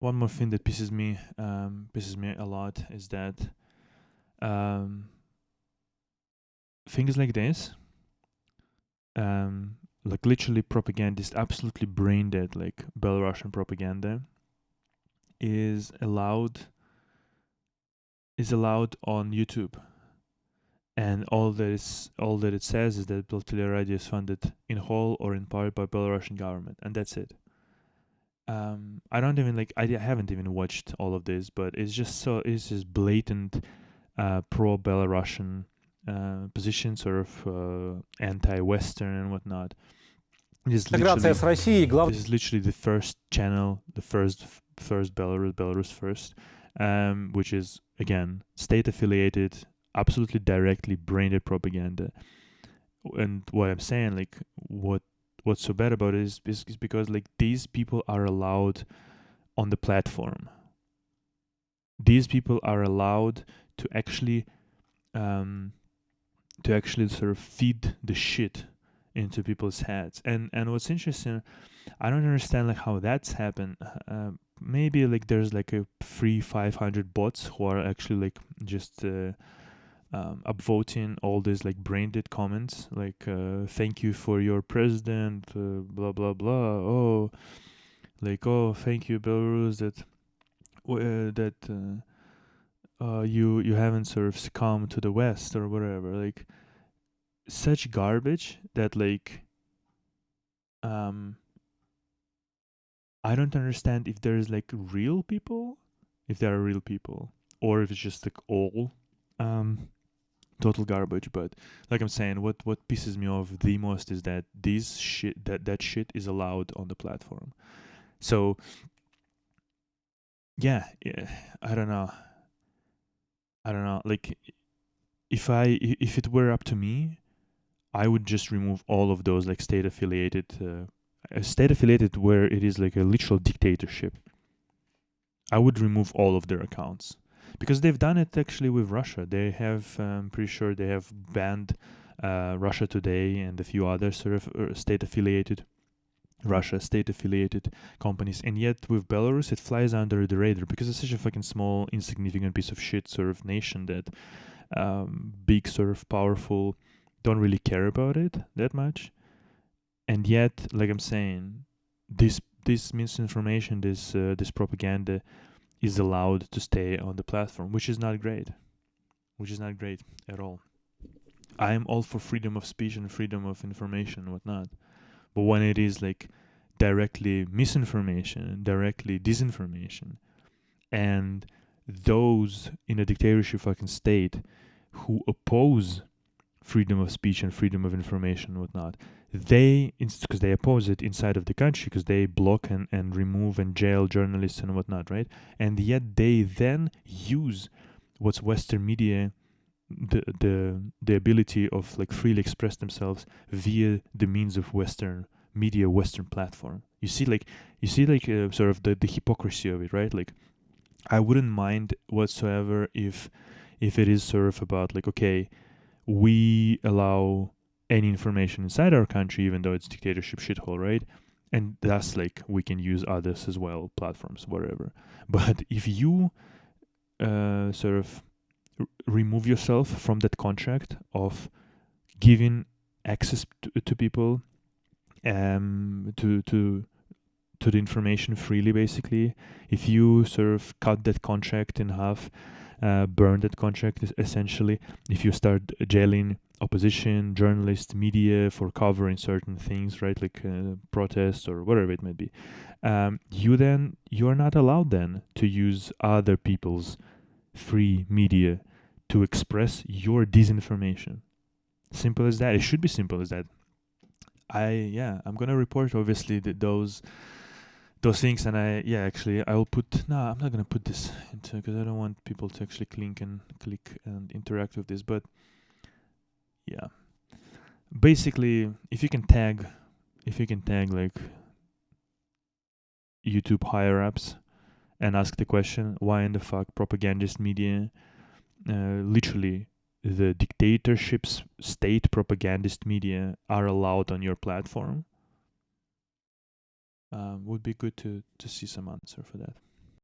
one more thing that pisses me a lot is that um, things like this, like literally propaganda, is absolutely brain dead, like Belarusian propaganda, is allowed on YouTube, and all that it says is that Putler Radio is funded in whole or in part by Belarusian government, and that's it. I don't even I haven't even watched all of this, but it's just blatant pro Belarusian position, sort of anti-Western and whatnot. Интеграция с Россией главное. This is literally the first channel, the first Belarus first, which is again state affiliated, absolutely directly branded propaganda. And what I'm saying, like what's so bad about it is because like these people are allowed on the platform. These people are allowed to actually sort of feed the shit into people's heads. And what's interesting, I don't understand like how that's happened. Maybe like there's like a free 500 bots who are actually like just upvoting all these like brain-dead comments, like thank you for your president, blah blah blah. Oh, like oh, thank you Belarus you haven't sort of succumbed to the West or whatever. Like such garbage that like I don't understand if there's like real people, if there are real people, or if it's just like all total garbage. But like I'm saying, what pisses me off the most is that that shit is allowed on the platform. So yeah, I don't know. Like if it were up to me, I would just remove all of those like state affiliated where it is like a literal dictatorship. I would remove all of their accounts because they've done it actually with Russia. They have, I'm pretty sure they have banned Russia Today and a few other sort of state affiliated companies, and yet with Belarus it flies under the radar because it's such a fucking small, insignificant piece of shit sort of nation that big sort of powerful don't really care about it that much. And yet, like I'm saying, this misinformation, this propaganda is allowed to stay on the platform, which is not great. Which is not great at all. I am all for freedom of speech and freedom of information and whatnot. But when it is like directly misinformation, directly disinformation, and those in a dictatorship fucking state who oppose freedom of speech and freedom of information and whatnot, because they oppose it inside of the country, because they block and remove and jail journalists and whatnot, right? And yet they then use what's Western media, the ability of like freely express themselves via the means of Western media, Western platform. You see sort of the hypocrisy of it, right? Like I wouldn't mind whatsoever if it is sort of about like, okay, we allow any information inside our country, even though it's dictatorship shithole, right? And thus, like, we can use others as well, platforms, whatever. But if you sort of remove yourself from that contract of giving access to people to the information freely, basically, if you sort of cut that contract in half, burn that contract essentially, if you start jailing opposition, journalists, media for covering certain things, right, like protests or whatever it might be, you are not allowed then to use other people's free media to express your disinformation. Simple as that. It should be simple as that. I'm gonna report obviously those things, and I'll put. No, I'm not gonna put this into because I don't want people to actually click and interact with this. But yeah, basically, if you can tag like YouTube higher ups and ask the question, why in the fuck propagandist media, literally the dictatorships, state propagandist media are allowed on your platform, would be good to see some answer for that.